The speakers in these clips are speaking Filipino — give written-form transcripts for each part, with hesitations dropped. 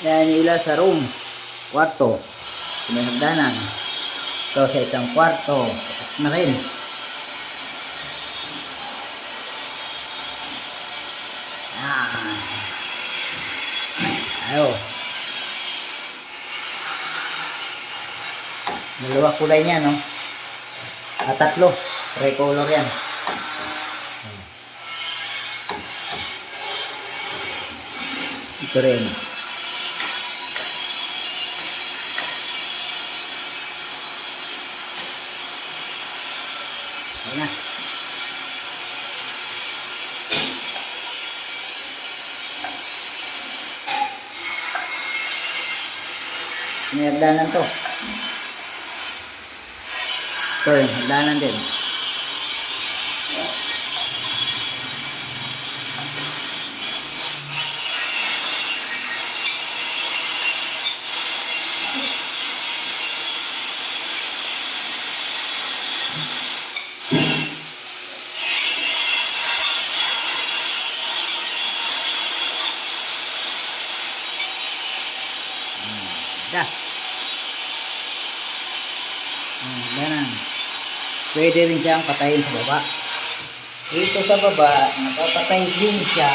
Yan ila sa room. Kwarto. May hagdanan. Ito sa isang kwarto. Taas na rin. Yan. Ayo. Dalawa kulay niya, no? At tatlo. Tricolor yan. Ito rin. Ayan na. May hagdanan to. Ito yung hagdanan din. Dah. Hagdanan. Pwede rin siyang patayin sa baba. Ito sa baba, napapatay din siya.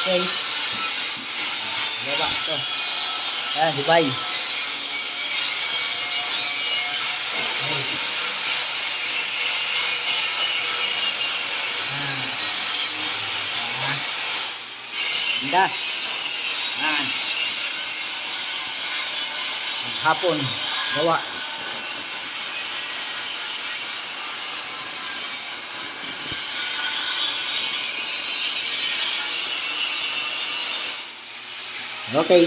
Okay. Baba ito. Ah, hibay. Ganda. Yan. Hapon. Gawa. Okay.